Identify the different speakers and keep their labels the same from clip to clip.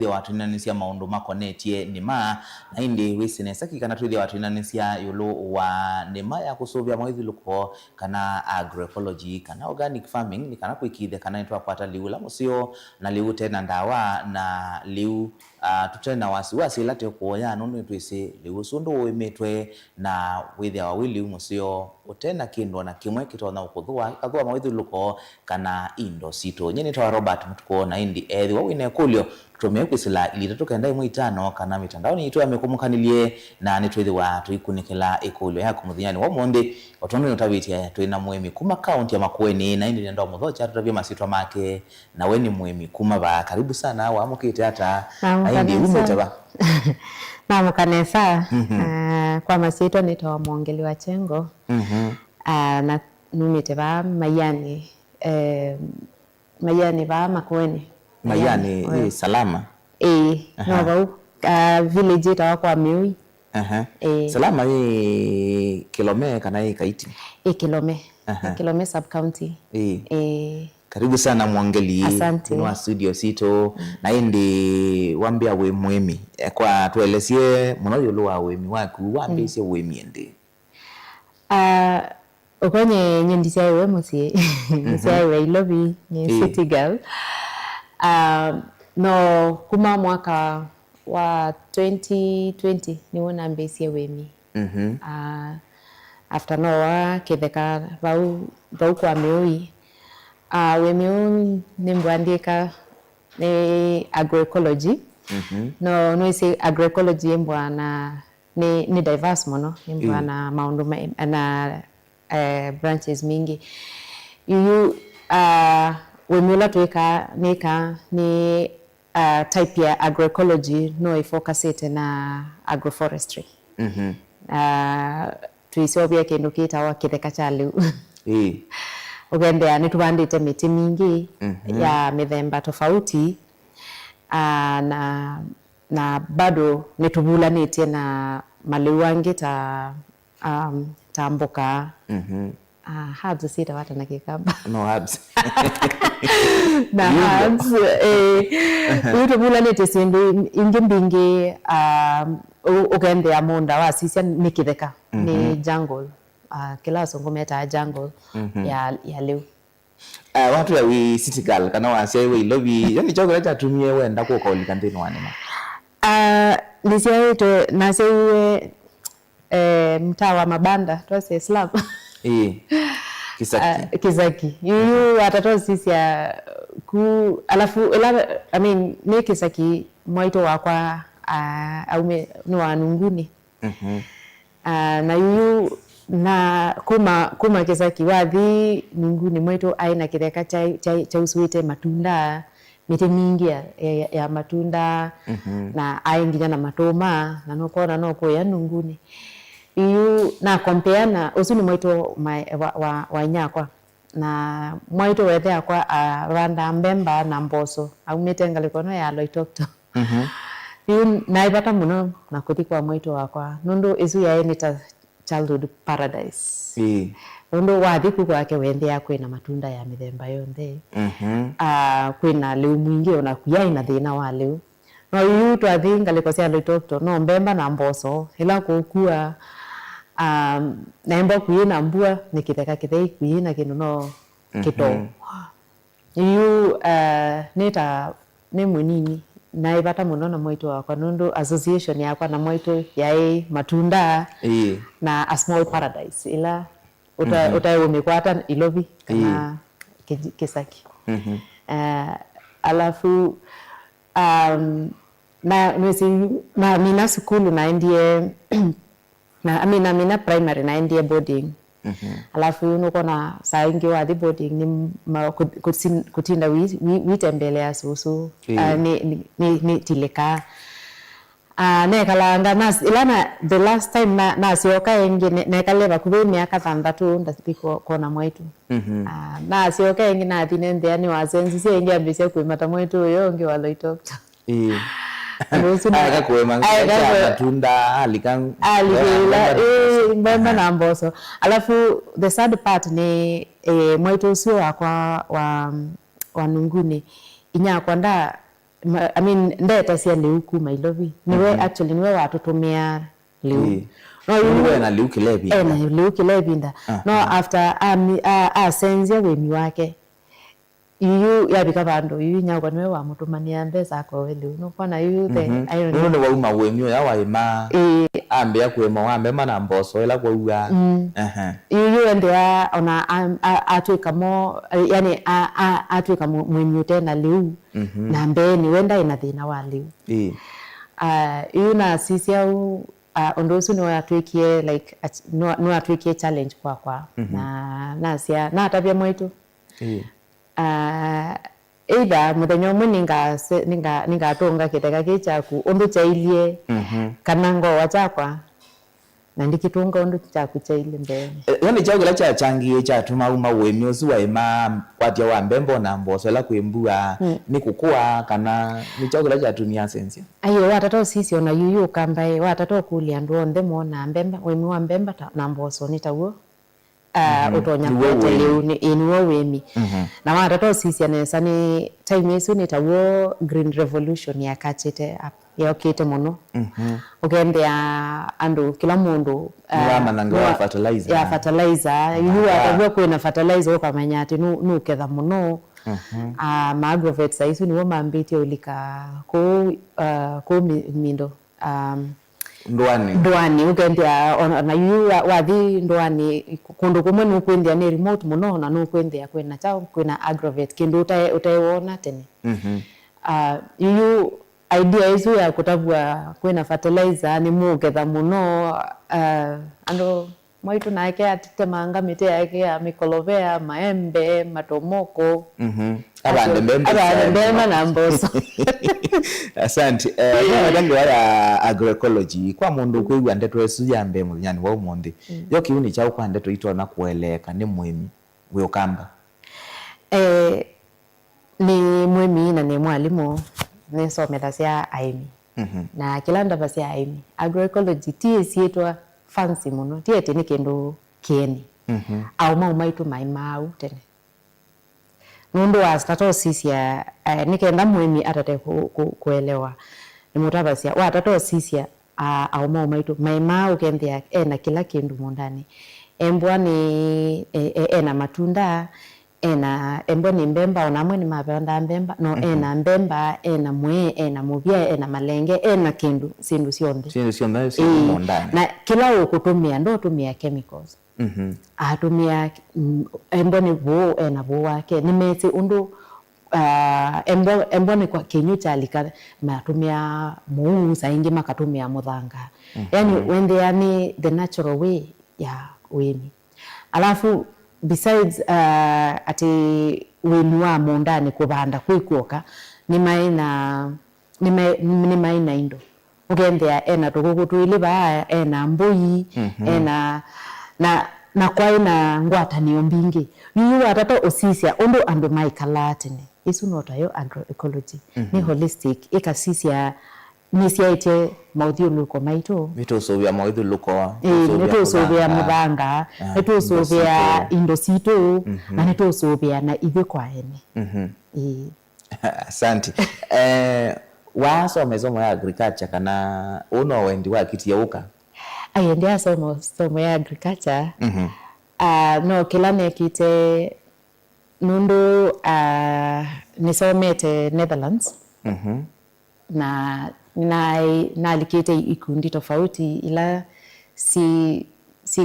Speaker 1: watu inanisia maundu makonetie nima na indi wisinesa kana tuthi watu inanisia yulu wa nima ya kusuvya mwithiluko kana agroecology kana organic farming ni kana kwikithe kana itwa kwata liu la musio na liu tena ndawa na liu tutena wasiwasi late kuoya nunu twisi liu sundu wimitwe na withia wawili musio utena kindo na kimwe kitona ukuthua kathua mwithiluko kana indo sito nyeni twa Robert Mutuko na indi ethi wawine kulio tumia kwisila ili tukenda imwe itano kana mitandao ni itu amekumukhanilie na nitwithi wa tuikunikila ikulyo ya kumuthiani wa monde otondo utabitia twina mwemi kuma account ya Makueni na indi ndo muthocha tutavia masitwa make na weni mwemi kuma ba karibu sana wa mukite hata indi umetaba
Speaker 2: na mukanesa kwa masitwa nitawa Mwongeli wa Chengo na numite ba Mayani Mayani ba Makueni
Speaker 1: Mayani salama
Speaker 2: no bau village ta kwa Miui
Speaker 1: salama kilome kana kaiti
Speaker 2: kilome sub county
Speaker 1: karibu sana Mwongeli wa studio sito na indi wambia we mwemi kwa tuelesie muno yulu wa wemi waku wambia ise wemi ende
Speaker 2: okonye nyendisia we musie musie we lobby ni city girl no kuma mwaka wa 2020 niwona mbesie wemi after no wa kitheka bau kwa Miui wemi ni mbandika ni agroecology no isi agroecology mbwana ni diverse mono mbwana maundu na branches mingi you wemula tuika nika ni type ya agroecology no ifocusite na agroforestry tuisobia kindu kita kitheka cha liu ugende ni tubandite miti mingi ya mithemba tofauti na bado nitubulanite na maliu angi ta mboka herbs sita wata na kikamba
Speaker 1: no herbs
Speaker 2: na herbs nitubulanite sindu ingi mbingi ugende ya munda wa sisia nikitheka ni jungle kila songo meta jungle ya liu
Speaker 1: watu ya we city girl kana wasia we lobby yani chokora cha tumie wenda ko kauli kantini wanema
Speaker 2: nisia to na sewe mtaa wa mabanda twase slum Kisaki yu atatoa sisi ya ku alafu I mean ni Kisaki mwaito wakwa au ni wanunguni na yu na kuma Kisaki wathi nunguni mwaito aina kitheka cha usuite matunda miti mingi ya matunda na ainginya na matoma na nokona noko ya nunguni yu na compare na usuni mwaito wa nyakwa na mwaito wethe akwa randa mbemba na mboso au mitenga likono ya Loitokto yu naibata muno na kuthi kwa mwaito wakwa nundu isu ya enita childhood paradise nundu wathi kwake wende yakwe na matunda ya mithemba yonthe kwina liu mwingi ona kuya ina thina wa liu no yu twathinga liko cia Loitokto no mbemba na mboso ila kukua naimba kuina mbua nikitheka kithei kuina kindu no kito yu neta ni munini na ibata muno na mwaito wakwa nundu association yakwa na mwaito yai matunda na a small paradise ila umekwata ilobi kana Kisaki alafu na mina skulu na ndie na mina primary na ndie boarding alafu nuko na saingi wa the boarding ni kutinda witembelea susu ni tileka ne kalanga nas ilana the last time na sioka yengi ne kaleva kubi miaka 3 ndasiko kona mwetu na sioka yengi na tinende ani wazenzi sengi ambise kuimata mwetu yonge wa Loitokto
Speaker 1: aka kuema matunda alikang
Speaker 2: mbemba na mboso alafu the sad part ni mwaito usio wa nunguni inya kwanda I mean ndeta cia liu kuma ilovi niwe actually niwe watutumia liu
Speaker 1: no yuwe na liu kilebi
Speaker 2: na liu kilebi nda no after senzia wemi wake yu yabika bandu yu nyagwa niwe wa mutumania mbesa ko liu no kwana yu the I don't
Speaker 1: know wa wemi ya wa ima ambe akwema wambe mana mboso ela kwa uga
Speaker 2: yu ndia ona atwika mo yani atwika mwemi tena liu na mbeni wenda ina thina wa liu yu na sisi au ondosu no atwikie like no atwikie challenge kwa na sia na tabia mwitu either muthenya umwe ninga tonga kitega kichaku undu chailie kana ngowa chakwa na ndikitunga undu chaku chaile mbele
Speaker 1: yani chagula cha changie cha tuma wemi osu wa ima kwatia wa mbembo na mboso la kwembua ni kukua kana ni chagula cha tumia sensi
Speaker 2: ayo watato sisi ona yuyu kambae watato kulia ndo onde mona mbemba wemi wa mbemba na mboso nitawo utonya kwete leo ni inuwa wemi na watato sisi anesa ni time yesu nitawo green revolution ya kachete ya okete mono ogende andu kila mundu
Speaker 1: mananga fertilizer
Speaker 2: ya fertilizer yu atavyo kwena fertilizer ukamanya ati nu ketha muno maagrovet saisu niwo mambiti ulika ko mindo ndwani ukendia na yu wathi ndwani kundu kumwe nukwendia ni remote muno na nukwendia kwena chao kwena agrovet kindu utaiwona tene yu idea isu ya kutabua kwena fertilizer ni mugetha muno ando mwaitu nake atitemanga mite yake ya mikolovea maembe matomoko
Speaker 1: abande mbemba
Speaker 2: na mboso
Speaker 1: asante ndangi ya agroecology kwa mundu kwigwa ndeto esu yambe munyani wa umundi yo kiuni cha kwa ndeto itwa na kueleka ni mwemi we ukamba
Speaker 2: ni mwemi na ni mwalimu nisomera cia aimi na kila ndava cia aimi agroecology tie sietwa fancy muno tie ni kindu kieni au maitu maimau tene nundu wa stato sisia nikenda mwemi atate kuelewa ni mutava cia wa tato sisia au maitu maimau kendia ena kila kindu mundani embwa ni ena matunda ena embo ni mbemba onamwe ni mabanda mbemba no ena mbemba ena mwe ena mubia ena malenge ena kindu sindu sionde
Speaker 1: mondani
Speaker 2: na kila ukutumia ndo tumia chemicals atumia embo ni bo ena bo wake ni meti undu embo ni kwa kinyu chalika matumia muu saingi makatumia muthanga yani when they are the natural way ya weni alafu besides ati wenu wa mondani kubanda kwikuoka ni maina indo ugende ena tugugutuile ba ena mbui ena na kwa ina ngwatanio mbingi yu atata osisia undu andu maikalatini isu notayo agroecology ni holistic ikasisia nisiaite mauthiuluko maitu
Speaker 1: nitosovia mauthiuluko
Speaker 2: nitosovia mubanga nitosovia indo situ na nitosovia na ithe kwa ene
Speaker 1: asante wasomeza ya agriculture kana uno wendi wa kitia uka
Speaker 2: ndia somo ya agriculture no kila nekite nundu nisomete Netherlands na alikite ikundi tofauti ila si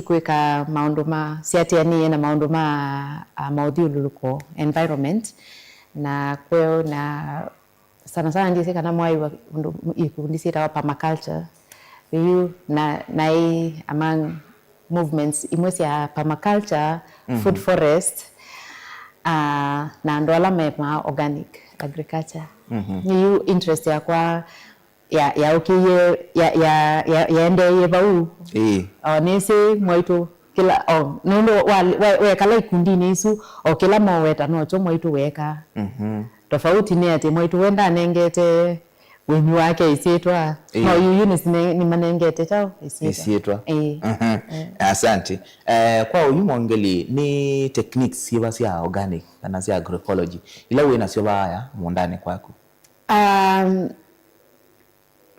Speaker 2: kweka maundu ma siatiani na maundu ma mauthiuluko environment na kweo na sana ndisi kana mwai wa ikundi sita permaculture you na among movements imwesi ya permaculture food forest na ndola mema organic agriculture you interest ya kwa ya ukiye ya ende yebau nisi mwaitu kila nondo we kala ikundi nisu kila maweta no cho mwaitu weka tofauti ni ati mwaitu wenda nengete wemi wake isietwa no yuyu ni manengete chao
Speaker 1: isietwa asante kwa uyu mongeli ni techniques siva cia organic kana cia agroecology ila wena sio baya mundani kwako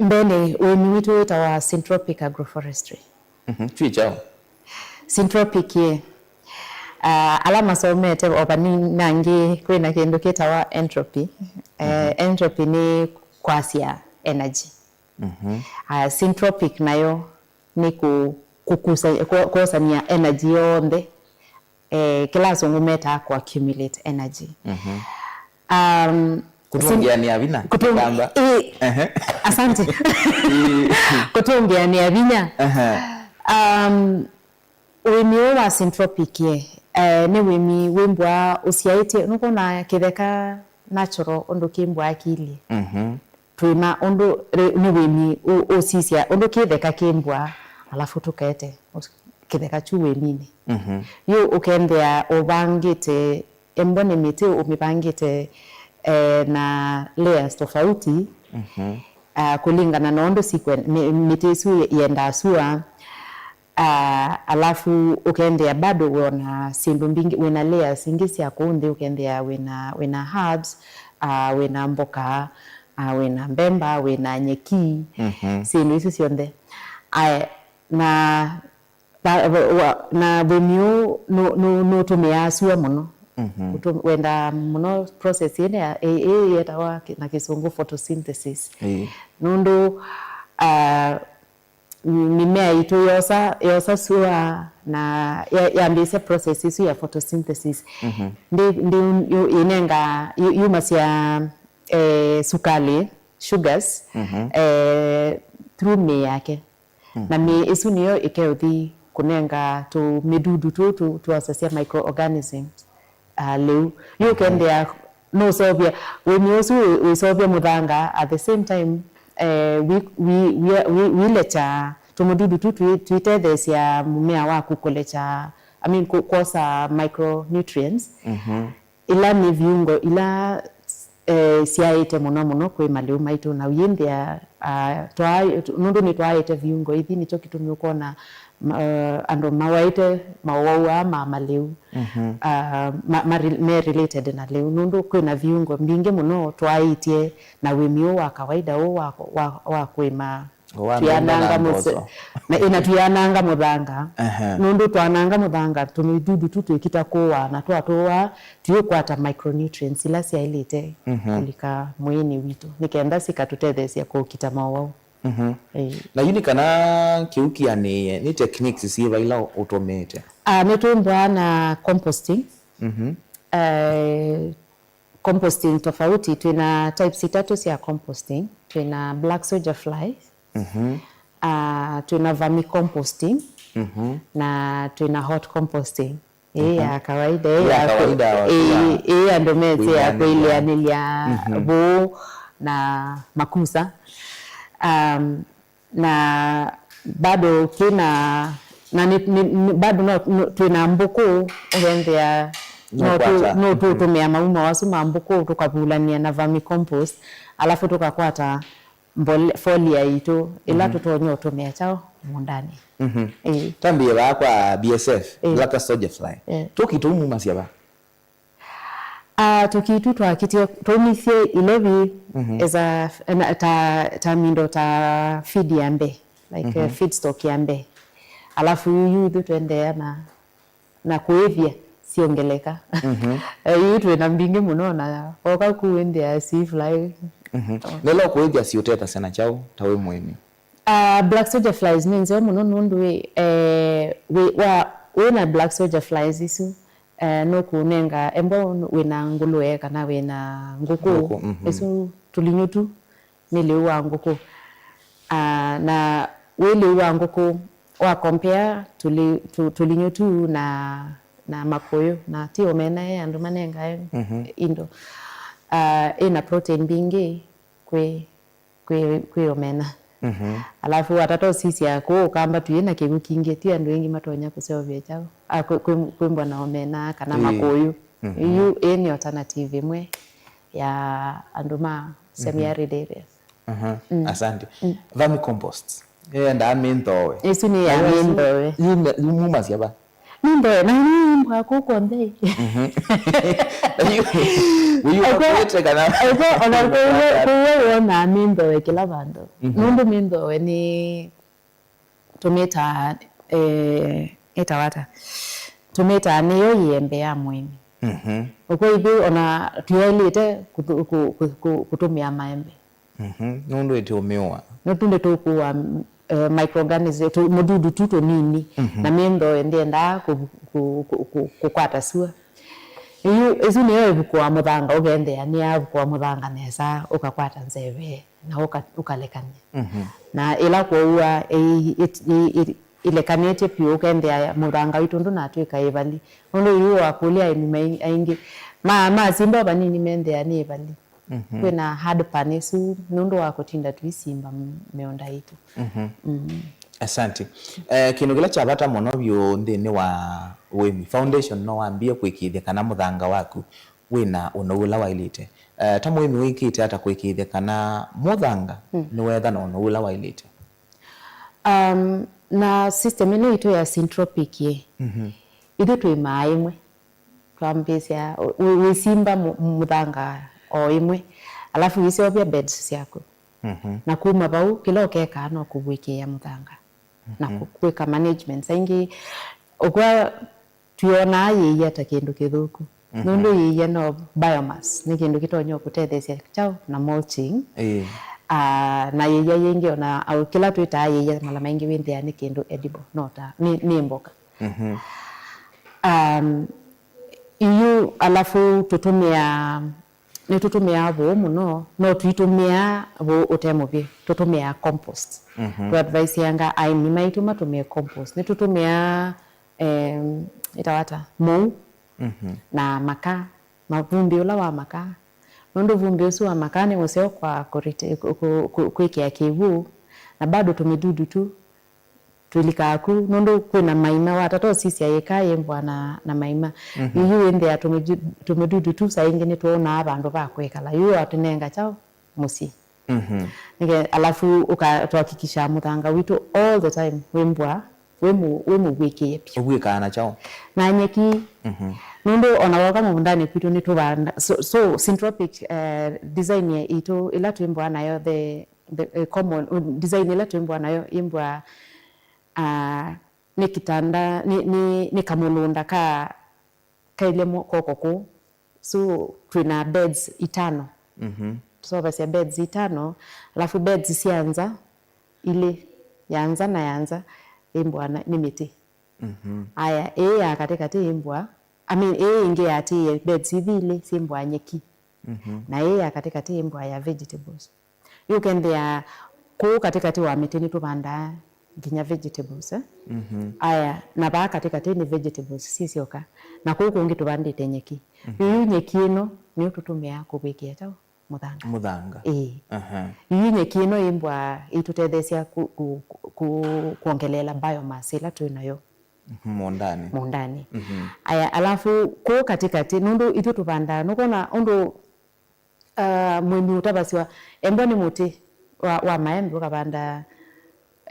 Speaker 2: mbele wemi witu witawa syntropic agroforestry.
Speaker 1: Chwichao
Speaker 2: Syntropic ye ala masomete obani nangi kwina kindu kitawa entropy. Entropy ni kwasia energy. Syntropic nayo ni kukusanya energy yonde kila songumeta ku accumulate energy.
Speaker 1: Kutongeania vina
Speaker 2: kutamba asante kutongeania vinya wemi wa syntropic ye ni wemi wembwa usiaite nuko na kitheka natural ondo kimbwa akili twina ondo ni wemi usisia ondo kitheka kimbwa alafu tukete kitheka chu wemini yo ukendea ubangite embone miti umipangite na layers tofauti kulingana na ondo sequence miti su yenda sua alafu ukendea bado wona sindu mbingi wena layers ingisi ya kundi ukendea wena herbs wena mboka wena mbemba wena nyeki sindu hizo sionde na benyo no tumia sua muno wenda muno process ine yetawa na kisungu photosynthesis nundu mimea itu yosa sua na yambise process isu ya photosynthesis ndi inenga yumasia sukali sugars through me yake na me isu niyo ikeuthi kunenga tu midudu tu asasia microorganisms leu you can there no sobia when you we sobia mudanga at the same time we lecha tumududu tuite this ya mumea waku kulecha kukosa micronutrients ila ni viungo ila siaite muno kwe maleu maitu na uyembia nundu ni twaite viungo hivi nicho kitumio kuona ando mawaite mawawa maleu me related na leu nundu kwina viungo mbingi muno twaitie na wemio wa kawaida wa kwima tuyananga na ina tuyananga muthanga nundu twananga muthanga tumidudu twikita kuwa na twatoa tuyokwata micronutrients ila siailite kulika mwini witu nikenda sikatutethesia kukita mawao
Speaker 1: na yuni kana kiukia ni techniques siva ila automate
Speaker 2: netumbwa na composting composting tofauti tuna types tatu cia composting tuna black soldier flies tuna vermicomposting na tuna hot composting ya kawaida ya ndomete ya kuilianilia bo na makusa na bado tuna bado tuna mbuku ugendea no tumia mauma wasu mambuku tukavulania na vermicompost alafu tukakwata folia ito ila tutonyo tumia chao mundani
Speaker 1: tambie kwa BSF Black Soldier Fly tukitumu masiaba
Speaker 2: tukitu twakitie tumisie ilevi eza mindo ta feed ya mbe like feedstock ya mbe alafu yudu tuendea na kuevia siongeleka yudu na mbingi muno na oka kuendea sea fly
Speaker 1: lelo kuevia sioteta sana chao tawe mwemi
Speaker 2: black soldier flies means muno nundu we na black soldier flies isu no kunenga embo wina nguluwe kana wina nguku esu tulinyotu niliwa nguku na wile wa nguku wa compare tulinyotu na makoyo na ti omena ya andu manenga indo ina protein bingi kwe omena alafu watato sisi yako kamba tuyena kigu kingetia andu wengi matonya kusevya chao kwimbwa na omena kana makoyo you any alternative imwe ya anduma semi arid areas
Speaker 1: asante vermicompost nda mintowe
Speaker 2: esu ni ya mintowe
Speaker 1: yuma siaba
Speaker 2: mintowe na mbwa kuko ndei
Speaker 1: Uyu akwete kana.
Speaker 2: Eko ona kuwe na mindo kila bando. Nundu mindo ni tumeta etawata. Tumeta niyo yembe ya mwini. Uko ibi ona tuelite kutumia maembe.
Speaker 1: Nundu eti umewa.
Speaker 2: Nutunde tukuwa microorganism mududu tuto nini na mindo ndienda kukwata sua. Izu niyo ibukwa muthanga ugendea ni abukwa muthanga nesa ukakwata nzeve na ukalekania. Na ila kwa ilekanete pio ugendea muthanga witundu na tuika ibali. Ondo yu akulia ni aingi ma simba banini mendea ni ibali. Kwena hard panesu nundo wako tinda tuisimba meonda itu.
Speaker 1: Asante. Kino gila chabata mono byo ndene wa Wemi Foundation no wambia kwikithia kana muthanga waku wina unoula wailite. Ta Wemi wikite ata kwikithia kana muthanga ni wetha na unoula wailite.
Speaker 2: Na system ino itu ya syntropic ye. Ithu twi maimwe. Twambisia wisimba muthanga o imwe alafu wisio beds yako na kuma bau kila ukeka no kubwikia muthanga na kuweka management saingi ukwa tuona yeye ata kindu kithuku nundu yeye no biomass ni kindu kitonyo kutethesia chao na mulching na yeye yengi ona au kila tuita yeye mala maingi windi ni kindu edible nota ni mboka iyo alafu tutumia abo muno no tuitumia bo utemubi tutumia compost to advise yanga ai ni maituma tumia compost ni tutumia itawata mo na maka mavumbi ula wa maka nondo vumbi usu wa maka ni museo kwa kuikia kivu na bado tumedudu tu tulikaku nondo kuna maima watato sisi ayeka yembwa na maima iyo ende ya tumedudu tu saingi ni tuona abandu bakwekala iyo atunenga chao musi nige alafu ukatuhakikisha muthanga witu all the time wemu wiki pio
Speaker 1: ubwika na chao
Speaker 2: na nyeki nondo onawoka mundani kwitu ni tubanda so syntropic design ya ito ila tuimbwa nayo the common design ila tuimbwa nayo imbwa ni kitanda ni kamulunda ka ile kokoko so tuna beds itano so basi beds itano alafu beds sianza ile yanza imbwa ni miti aya ya katikati imbwa inge ati beds vile simbwa nyeki na ya katikati imbwa ya vegetables you can there ko katikati wa miti ni tubanda ginya vegetables aya na ba katikati ni vegetables sisioka na kuko ngi tubandite nyeki iyo nyeki ino ni tutumia kubikia tao muthanga iyo nyeki ino imbwa itutethesia kuongelela biomass ila tunayo mondani aya alafu ko katikati nundu itu tubanda nukona ondo mwini utabasiwa emboni muti wa maembe ukabanda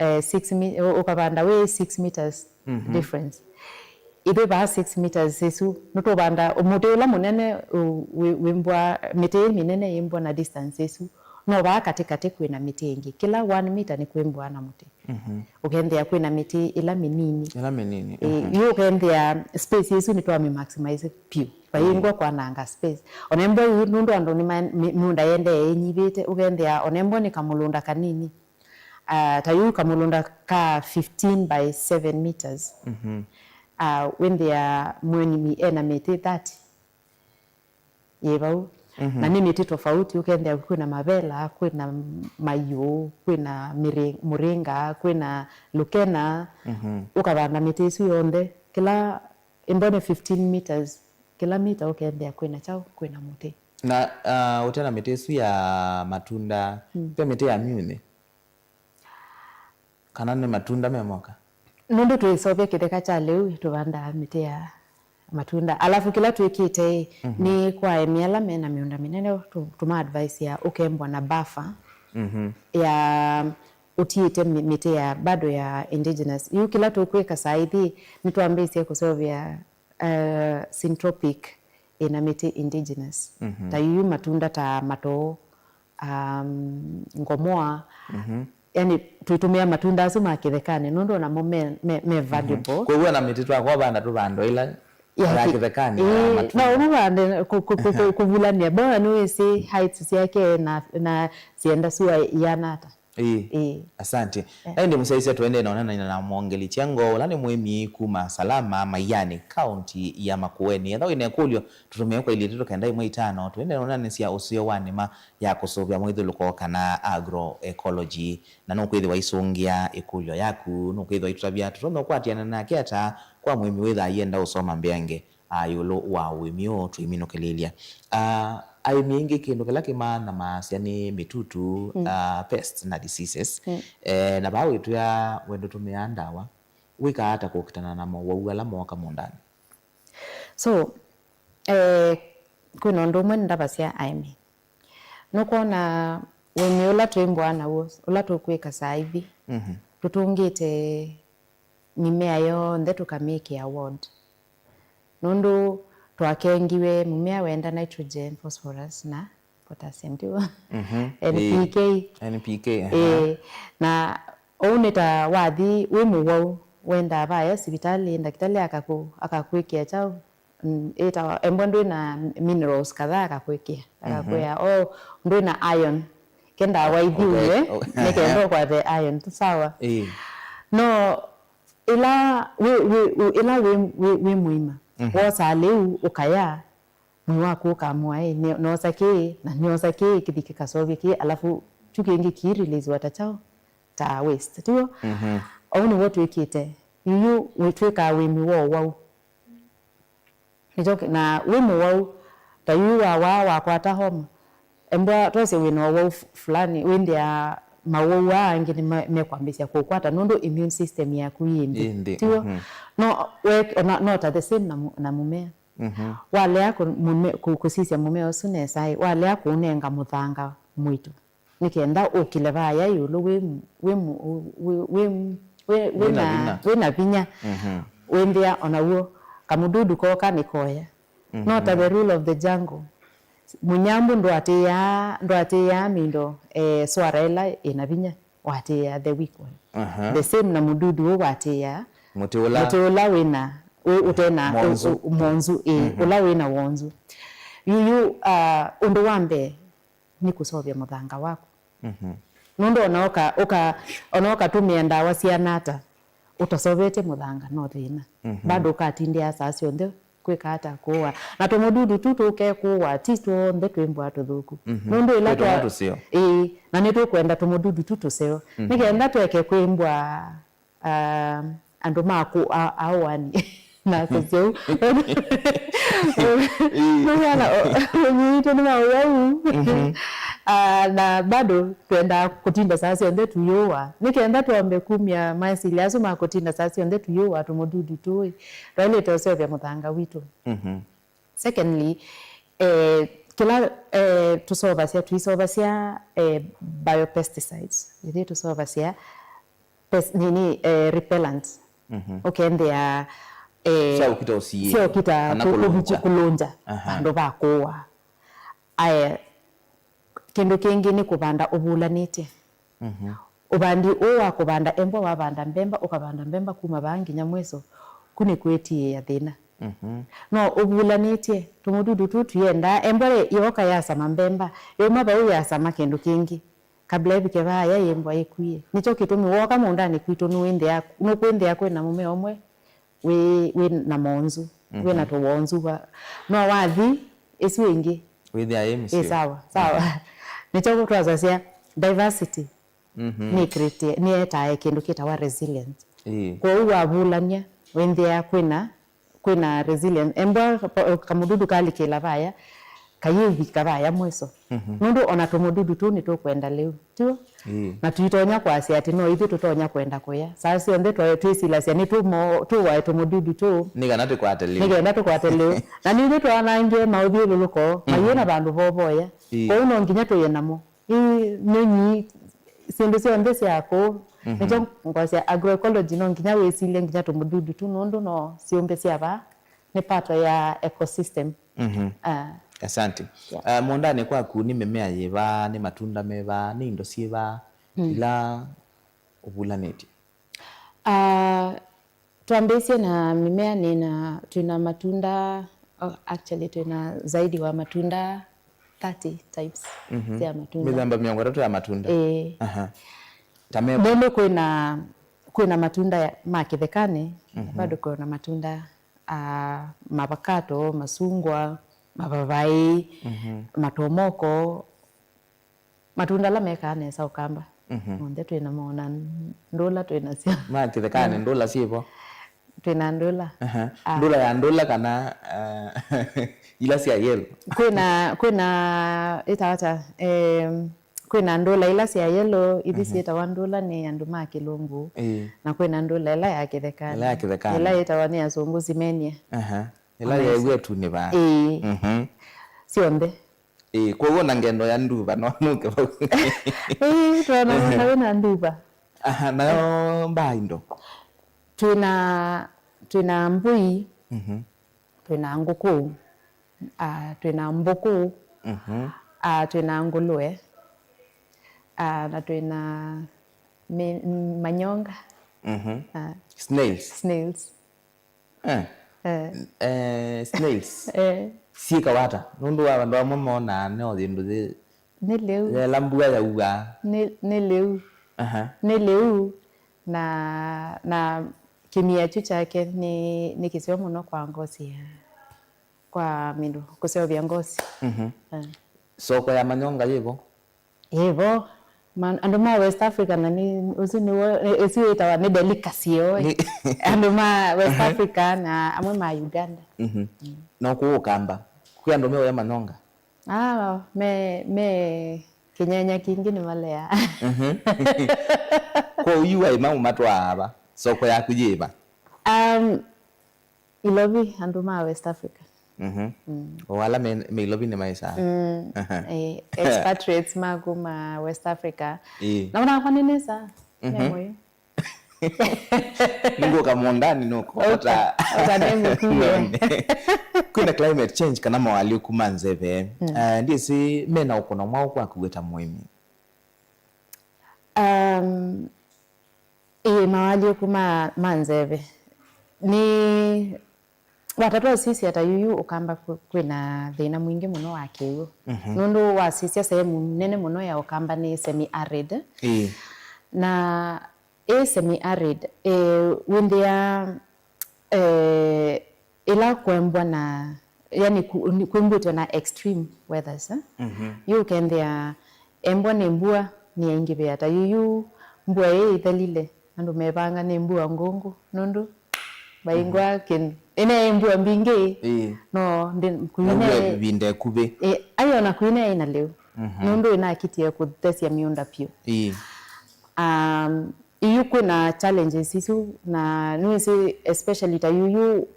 Speaker 2: 6 meters difference ibe ba 6 meters sesu nuto banda umuti ula munene wimbwa miti minene imbwa na distance sesu no ba katikati kwina miti ingi kila 1 meter ni kwimbwa na muti ukendea kwina miti ila minini yo ukendea space yesu ni twa maximize pio bayingwa kwa nanga space onembo nundu ando ni munda yende enyibite ukendea onembo ni kamulunda kanini tayu kamulunda ka 15 by 7 meters when they are mweni ena miti 30 yebau na ni miti tofauti ukendea kuna mabela kuna mayo kuna muringa kuna lukena ukabanda miti isu yonde kila imbone 15 meters kila mita ukendea kuna chao kuna muti
Speaker 1: na utena miti isu ya matunda pia miti ya myune kana ni matunda memoka
Speaker 2: nundu tuisobia kideka cha leo tubanda miti ya matunda alafu kila tuikite ni kwa emiela mena miunda minene tuma advice ya ukembwa na buffer ya utiite miti ya bado ya indigenous yu kila tukweka saithi nituambie kusovia syntropic ina miti indigenous ta yu matunda ta mato ngomoa yani tuitumia matunda acio makithekane nundu na mo me valuable
Speaker 1: kwa hiyo na miti twakwa banda tu bando ila ya kithekane
Speaker 2: na unabande kuvulania bora ni si heights yake na sienda suwa yanata
Speaker 1: asante ndi musaisi tuende naonana na mwongeli chengo ulani muhimi kuma salama Mayani county ya Makueni yatho inekulyo tutumie kwa ili tukaenda imwe 5 tuende naonana cia usio wanima ya kusubia mwithuluko kana agroecology na nukwithi waisungia ikulyo yaku nukwithi waitabia tutume kwatiana na kiata kwa muhimi witha yenda usoma mbenge yulu wa wimio tuiminokelelia ai mingi kindu kila kimana masiani mitutu pests na diseases na bawe tu ya wendo tumeandawa wika hata kukitana na wauala moka mundani
Speaker 2: so kuna ndumwe ndabasia aimi nukona wemi ula tuimbwa na wo ula tukwika saivi tutungite mimea yonthe tukamiki award nundu twakengiwe mumea wenda nitrogen phosphorus na potassium tu NPK na uneta wathi we muwau wenda baya sibitali ndakitali akakwikia chao eta embondu na minerals kadhaa akakwikia akakwea ndu na iron kenda waithiwe nekendo kwa the iron sawa no ila we muima wosa leu ukaya mwako kamwa no sake na no sake kidiki kasobe ki alafu chukingi ki release watachao ta waste tu oni watu ikite yu wetweka we miwo wau nijoke na we miwo ta yu wa kwata home embwa tose we no wau fulani wendia mawowa angini mekwambisia kukwata nundu immune system yaku yindi tiwo no work not at the same na mumea wale yako kusisia mumea usune sai wale yako unenga muthanga mwitu nikenda ukileva ya yulu we na vinya wendia onawo kamududu koka nikoya not at the rule of the jungle munyambu ndo atia mindo swarela inavinya watia the weak one the same na mududu watia muteula wina utena monzu ula wina wonzu yuyu undu wambe ni kusovya muthanga wako nundo onoka tumia ndawa cia nata utasovete muthanga no thina bado ukatindia sasio nthe kwika hata kuwa na tumududu tu tukekuwa tisto nthe twimbwa tuthuku nundu ila twa na nitu kwenda tumududu tu tuseo nikenda tweke kwimbwa andu maku awani na sio na bado twenda kutinda sasa nthe tuyowa nikenda tuombe kumya maisili aso makutinda sasa nthe tuyowa tumududu tu rale toseo vya muthanga witu secondly kila tuisovasia biopesticides ithi tusovasia repellents ukendea sio kita kulunja ndo bakuwa kindu kingi ni kubanda ubulanite ubandi uwa kubanda embo wabanda mbemba ukabanda mbemba kuma bangi nyamweso kuni kwetie ya thina no ubulanite tumududu tu tuyenda embole yoka ya sama mbemba yoma ba ya sama kindu kingi kabla ibike ba ya yembo ikwie nicho kitumi woka mundani kwitu nuwende yako nukwende yako na mume omwe we na monzu we na to wonzu no wathi iswingi
Speaker 1: with the aim
Speaker 2: sawa nicho kutwazasia diversity ni create ni eta kindu kitawa resilient kwa hiyo abulanya wende yako kwina resilient emba kamududu kali kila baya kayivi kabaya mweso nundu ona tumududu tu ni tukwenda leo tu na tuitonya kwa sia ati no ithu tutonya kwenda kuya sasa nthe twisila sia ni tu wa tumududu tu
Speaker 1: nigana tukwate leo
Speaker 2: na ni ithu twanangie mauthiuluko mayena bandu boboya kwa uno nginya tuyenamo nyonyi sindu cia nthe ciako nicho ngwacia agroecology no nginya wisilie nginya tumududu tu nundu no ciumbe cia ba ni part ya ecosystem.
Speaker 1: Asante. Mondani kwaku ni mimea yeva ni matunda meva ni indo sieva ila uvulaneti?
Speaker 2: Tuambie na mimea tuna matunda, actually tuna zaidi wa matunda 30 types ya matunda.
Speaker 1: Mizamba miongo 3 ya matunda.
Speaker 2: Tameo bado kuna matunda ya makithekane, bado kuna matunda mavakato, masungwa, mavavai, matomoko, matunda la mekane sa ukamba. Onde twina mona ndola twina sia.
Speaker 1: Makithekane ndola sivo?
Speaker 2: Twina ndola.
Speaker 1: Ndola ya ndola kana ila sia yellow.
Speaker 2: Kuna itawata kuna ndola ila sia yellow, ibisi itawa ndola ni anduma kilungu. Na kuna ndola ila ya kithekane.
Speaker 1: Ila ya kithekane.
Speaker 2: Ila itawa ni azungu zimenia.
Speaker 1: Ila ya wetu ni ba.
Speaker 2: Sionde.
Speaker 1: Kwa hiyo na ngendo ya nduva no nuke.
Speaker 2: Tuana na nduva.
Speaker 1: Nayo mbaindo.
Speaker 2: Tuna mbui. Tuna nguku. Tuna mbuku. Tuna ngulue. Na tuna manyonga.
Speaker 1: Snails. Snails. Sika wata nundu wa ndo mona ne odindu de
Speaker 2: neleu
Speaker 1: ya lambua ya uga
Speaker 2: neleu na kimia chake ni kisio muno kwa ngozi kwa mindu kusio vya ngozi.
Speaker 1: Soko ya manyonga yivo
Speaker 2: anduma West Africa na ni usini itawa ni delicacy anduma West Africa na amwe ma Uganda.
Speaker 1: Na kuukamba kwa ndo ya manyonga
Speaker 2: me kinyanya kingine malea.
Speaker 1: Kwa uiwa imamu matwa aba soko ya kujiba
Speaker 2: Ilobi anduma West Africa.
Speaker 1: Wala me Ilobi ni maisha
Speaker 2: expatriates maguma West Africa na wanafaneneza memoyo
Speaker 1: Ningo kamondani nuko hata kuna climate change kana mawali kumanzeve ndisi mena uko na mwao kwa kugeta muhimu
Speaker 2: mawali kuma manzeve ni watatu sisi hata yuyu ukamba kwina thina mwingi muno wa kiu nundu wa sisi sehemu nene muno ya ukamba ni semi arid na semi arid windia ila kwembwa na yani kwembwa na extreme weathers you can there embwa ni mbua ni ingibe hata yuyu mbua ithalile andu mebanga ni mbua ngungu nundu baingwa kin ene mbua mbingi no
Speaker 1: kuine binde kube
Speaker 2: ayo na kuine ina leo nundu ina kitia kuthesia miunda pio iyo kuna challenges isu na nuisi especially ta yuyu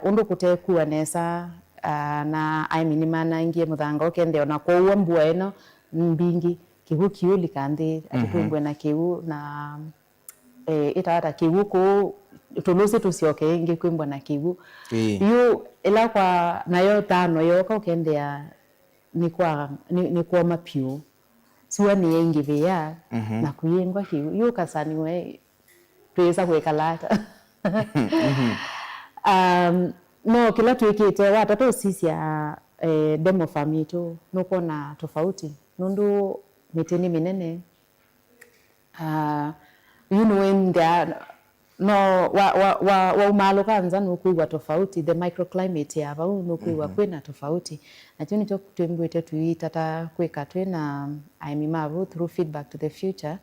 Speaker 2: undu kutekua nesa na minimana ingie muthanga okende ona kwa uwa mbua eno mbingi kiwu kiuli kandi atitumbwe na kiwu na itawata kiwu ku tulusi tusioke ingi kwimbwa na kiwu yu ila kwa nayo tano yoka ukendea ni kwa mapio siwa ni yengi vya na kuyengwa kiwu yu kasaniwe tuweza kuekalata no kila tuikite watatu sisi ya demo famito nuko na tofauti nundu mitini minene you know when there no wa umalo kanza nukuigwa tofauti the microclimate ya bau nukuigwa kwina tofauti na tuni to twembwete tuitata kweka twina aimimavu through feedback to the future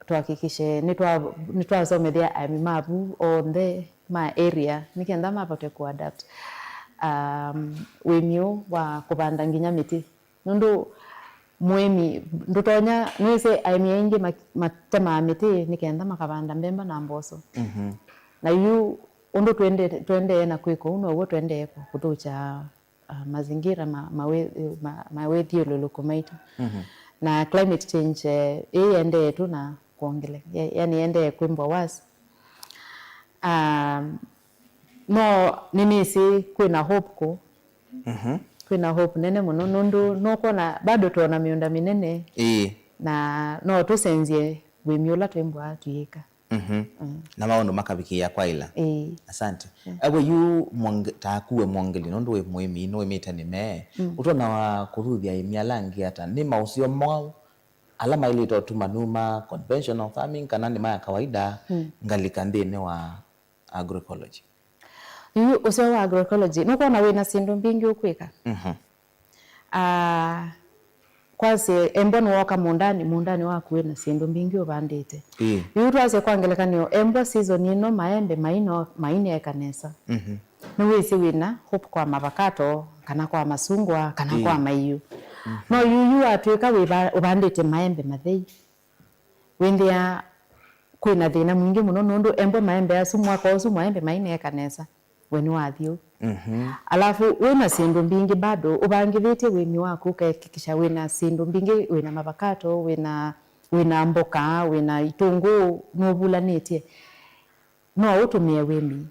Speaker 2: tuhakikishe nitwa somethia aimimavu on the my area nikenda mapote ku adapt wemio wa kubanda nginya miti nundu mwemi ndutonya nwese aimiengi matema miti nikenda makabanda mbemba na mboso na yu undu twende na kwiko uno twende kutucha mazingira mawethi lulukumaito na climate change ende tu na kuongele yani ende kwimbwa wasi no ninisi kwina hope ko kwina hope nene muno nundu no kona bado tuona miunda minene na no tusenzie wimiula twembwa tuika
Speaker 1: na maundu makabikia kwa ila asante agwe yu takuwe mwongeli nundu we muimi no imita ni me utona wa kuruthia imialangi hata ni mausio mwao alama ile to tumanuma conventional farming kana ni maya kawaida ngalika ndene wa agroecology
Speaker 2: yu usio wa agroecology no kona wina sindu mbingi ukwika kwase embon woka mundani wakuwe na sindu mbingi ubandite yu twase kwangelekanio embo season ino maembe maine ekanesa wisi wina hope kwa mavakato kana kwa masungwa kana kwa maiyu no yu atwika ubandite maembe mathei windia kwina thina mwingi muno nundu embo maembe asu mwaka usu maembe maine ekanesa weni wathio alafu wina sindu mbingi bado ubangithite wimi waku ukahakikisha wina sindu mbingi wina mavakato wina mboka wina itungu novulanite no utumie wimi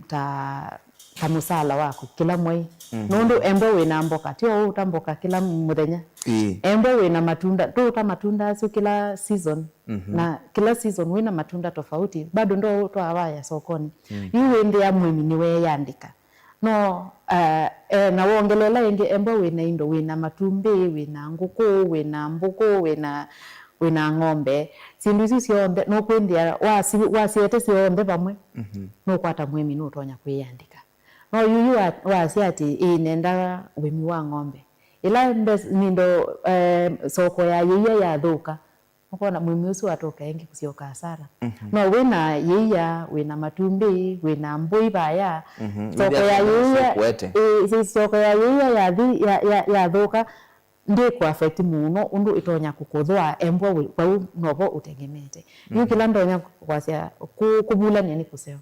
Speaker 2: ta musala wako kila mwai nundu embo wina mboka tio utamboka kila muthenya embo wina matunda tuta matunda asu kila season na kila season wina matunda tofauti bado ndo twawaya sokoni yu windi ya mwimi niwe yandika no na wongelela ingi embo wina indo wina matumbi wina nguku wina mbuku wina ng'ombe sindu icio ciothe no kwendia wasiete ciothe pamwe no kwata mwimi no tonya kwiyandika no yuyu wasi ati inenda wimi wa ng'ombe ila nindo soko ya yiya ya thuka ukona mwimi ucio atoka engi kusioka hasara no wina yiya wina matumbi wina mbui baya soko ya yiya soko ya yiya ya thuka ndi ku affect muno undu itonya kukuthwa embwa kwa nobo utegemete yu kila ndonya kwasia kubulania ni kuseo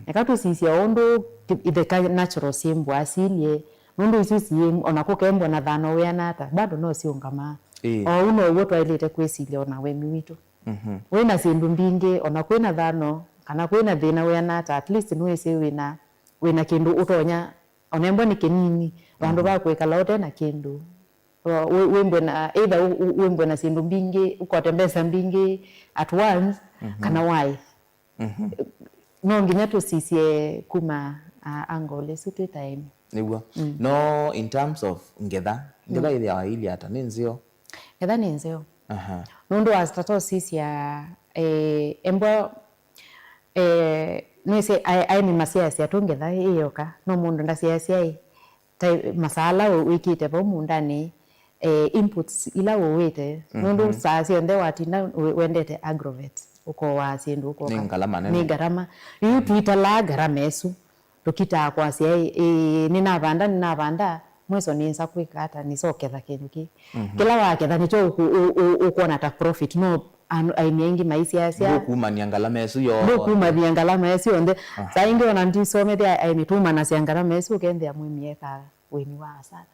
Speaker 2: ekatu sisia undu itheka natural simbwa asilie nundu icio si ona kukembwa na thano wena ata bado no siungama o uno uwo twailite kwisilia ona wemi witu wina sindu mbingi ona kwina thano kana kwina thina wena ata at least nwese wina kindu utonya onembwa ni kinini bandu bakwikala ote na kindu wimbo na either wimbo na sindu mbingi ukotembeza mbingi at once kana wai no nginya tusisie kuma angole sutu time
Speaker 1: nigwa no in terms of ngetha ile ya ili hata nenzio
Speaker 2: ngetha nenzio nundu astato sisia embo nese ai ni masiasi atungetha iyoka no mundu ndasiasi masala wikite po mundani inputs ila wowete nundu sasi onde watina wendete agrovet uko wa sindu uko ni garama yu tuitala garama esu tukita kwa sia ninavanda mweso ninsa kwikata nisoketha kinduki kila waketha nicho ukuona ta profit no ainyengi maisia asia
Speaker 1: kuma ni ngalama esu yo
Speaker 2: kuma ni ngalama esu onde saingi ona ndisome dia ainituma na sia ngalama esu kende mwimieka weni wa asara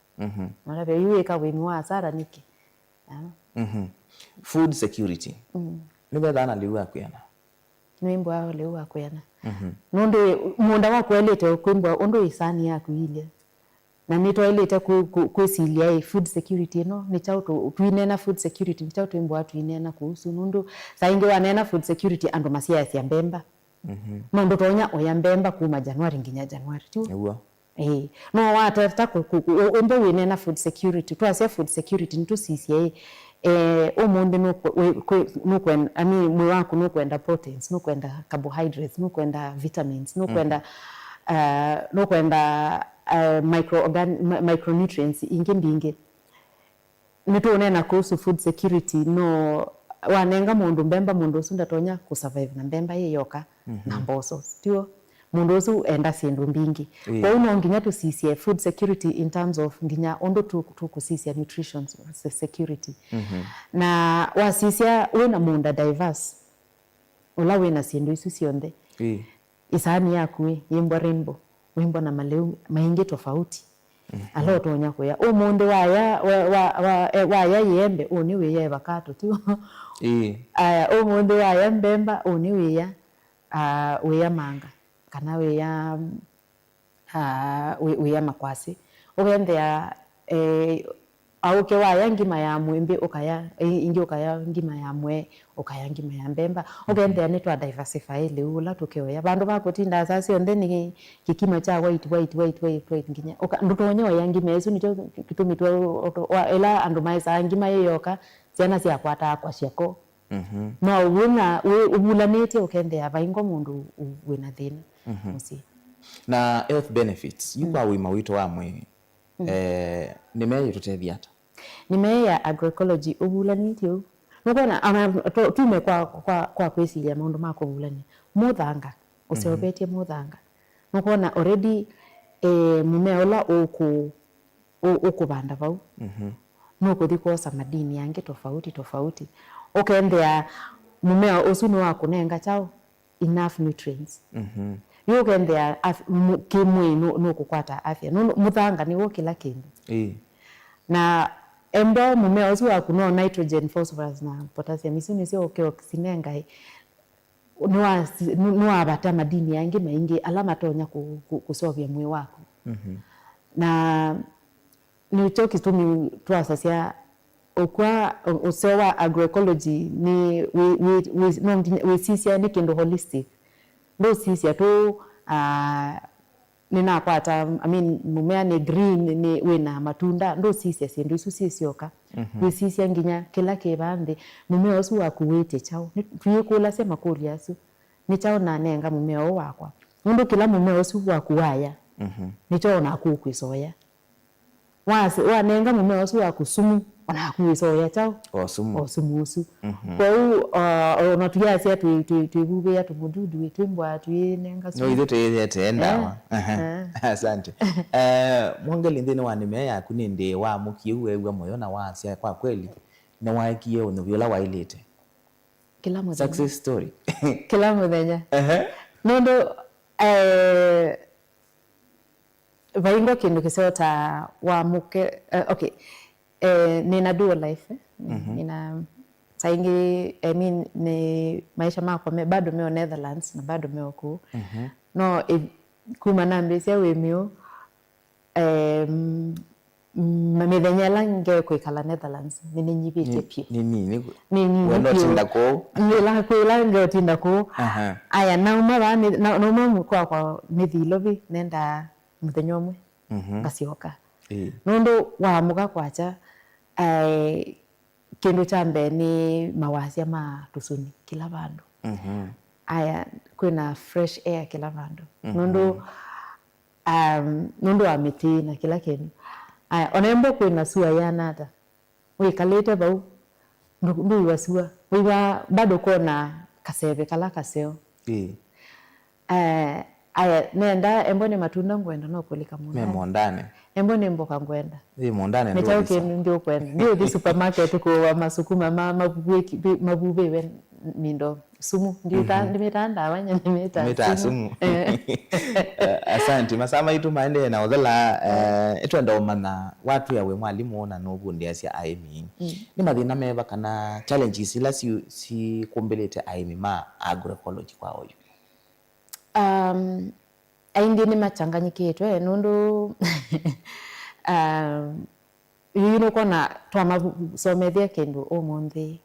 Speaker 2: mara be yueka weni wa asara niki
Speaker 1: food security nibe dana liwa kuyana
Speaker 2: nimbwa liwa kuyana nundu munda wa kwelete kwimbwa undu isani yaku ile na nitoilete kwesilia food security no ni chauto tuinena food security ni chauto imbwa tuinena kuhusu nundu saingi wanena food security ando masiasi ya mbemba ndo tonya oya mbemba kuma Januari nginya Januari tu no watata umbe winena food security twasia food security ntu CCA omunde no kwenda mwe wako no kwenda proteins no kwenda carbohydrates no kwenda vitamins no kwenda micronutrients ingi mbingi nitonena kuhusu food security no wanenga mundu mbemba mundu usunda tonya kusurvive na mbemba yeyoka na mboso tio mundu usu enda sindu mbingi kwa uno nginya tu CCA food security in terms of nginya ondo tu kusisia nutrition security na wasisia wena munda diverse ula wena sindu isu sionde isani yaku yimbo rainbow wimbo na maleu maingi tofauti alo tonya kuya umunde waya yembe uniwe ye bakato tu umunde waya mbemba uniwe ya weya manga kana ya makwasi ugendea auke waya ngima ya mwembe ukaya ingi ukaya ngima ya mwe ukaya ngima ya mbemba ugendea ni twa diversify leula tukioya bandu bakutinda sasa onde ni kikima cha white nginya ndutonyo ya ngima yesu ni kitumi twa ela andu maisa ngima yoka ciana cia kwata kwa ciako no wina ubulanite ugendea baingo mundu wina thina musi
Speaker 1: na health benefits yukwa wima wito wa mwe nimeyo tutethia ata
Speaker 2: nimeya agroecology ubulanitio nukona tume kwa kwisilia maundu ma kubulania muthanga useobetie muthanga nukona already mumea ula ukubanda vau nukuthi kuosa madini yangi tofauti ukendea mumea usu ni wakunenga chao enough nutrients yukendea kimwi nukukwata afya muthanga niwo kila kindu na endo mumea usu waku no nitrogen phosphorus na potassium isu nisio ukiokisinenga nuwabata madini yangi maingi ala matonya kusovya mwi wako na nicho kitumi twasasia ukwa usewa agroecology ni we sisia ni kindu holistic ndo sisia tu ninakwata mumea ni green ni wina matunda ndo sisia sindu isu sisioka we sisia nginya kila kibande mumea usu wakuwite chao tuyikula sema kulia asu ni chao na nenga mumea wakwa ndo kila mumea usu wakuwaya nicho na kukwisoya wanenga mumea usu wakusumu ona kuisoya chao osumu usu kwa hiyo onatuyasia tuibubia tumududu twimbwa twinenga
Speaker 1: no ithu tuyete ndawa asante mwongeli ndini wa nimea yaku ni ndi wa mukiu wewe moyo na wasia kwa kweli na wakie unuvyola wailete
Speaker 2: kila muthenya
Speaker 1: success story
Speaker 2: kila muthenya nondo vaingo kindu kisota wa muke okay nina dual life nina saingi ni maisha mako bado meo Netherlands na bado meo ku no kuma nambisia wemio mithenya lange kwikala Netherlands ninyibite pio nini
Speaker 1: wendo tinda ko
Speaker 2: nila kwila tinda ko aya nauma kwa mithilovi nenda muthenya umwe ngasioka nondo wamuka kwacha kindu cha mbere ni mawasia ma tusuni kila bandu aya kwina fresh air kila bandu nondo wa miti na kila kindu aya onembo kwina sua ya nata wikalite bau ndu wasua wiwa bado kona kasebe kala kaseo aya nenda embo ni matunda ngwenda no kulika mundane
Speaker 1: mondane
Speaker 2: embo ni mboka ngwenda
Speaker 1: mondane
Speaker 2: ndo nitauke ndio kwenda ndio di supermarket ko masukuma mabube we mindo sumu ndio nimetanda awanya nimeta
Speaker 1: sumu asante masama itu maende na odhala etwenda omana watu yawe mwalimu ona no bundi asia aimi ni mathina meba kana challenges ila si kumbelete aimi ma agroecology kwa oyo
Speaker 2: aindi ni machanganyikitwe nundu yino kona twamasomethia kindu umuthi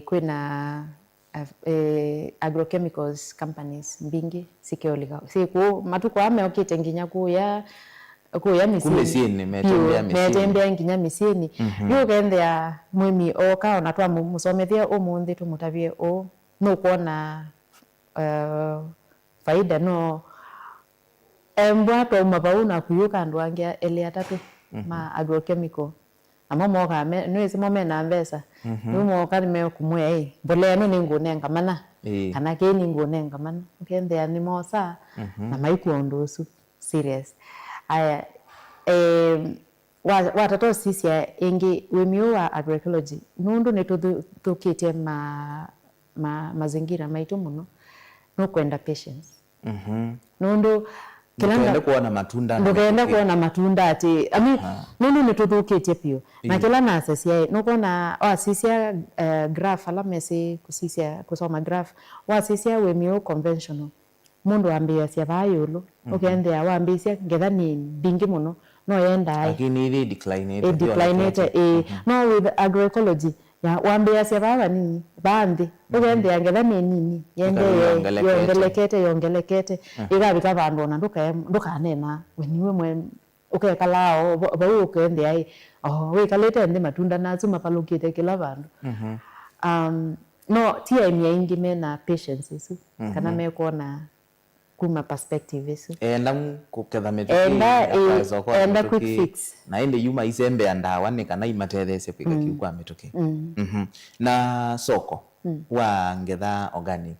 Speaker 2: kwina agrochemicals companies mbingi sikiolika siku matuko ameokite nginya kuya
Speaker 1: misini
Speaker 2: metembea nginya misini yugendea mwimi oka ona twa musomethia umuthi tumutavie no kuona faida no embwa to mabauna kuyuka andu angia ele atatu ma agrochemical amo moka no ise momena mbesa no moka me kumwe mbolea no ningunenga mana kana ke ningunenga mana ukende ani mosa na maiku ondosu serious aya watato sisi ingi wemio wa agroecology nundu netuthukite mazingira maitu muno no kwenda patience nundu
Speaker 1: Ndukenda kuona matunda
Speaker 2: ndukenda kuona matunda ati nundu nituthukitie pio na kila na asesia nukona wasisia graph ala mesi kusisia kusoma graph wasisia wemio conventional mundu ambia cia bayulu ukendea wambisia ngetha ni bingi muno no yenda
Speaker 1: lakini ile decline
Speaker 2: no with agroecology ya wambia cia baba nini bandi ukendea ngetha ni nini yende yongelekete igabika bandu na ndukanena weniwe mwe ukekalao bau ukendea wikalete ndi matunda nazo mapalukite kila bandu no tia ingi mena patience isu kana mekuona kuma perspective isu
Speaker 1: enda kuketha mituki
Speaker 2: enda quick fix
Speaker 1: na inde yuma isembe ndawa ni kana imatethese kwika kiukwa mituki na soko wa ngetha organic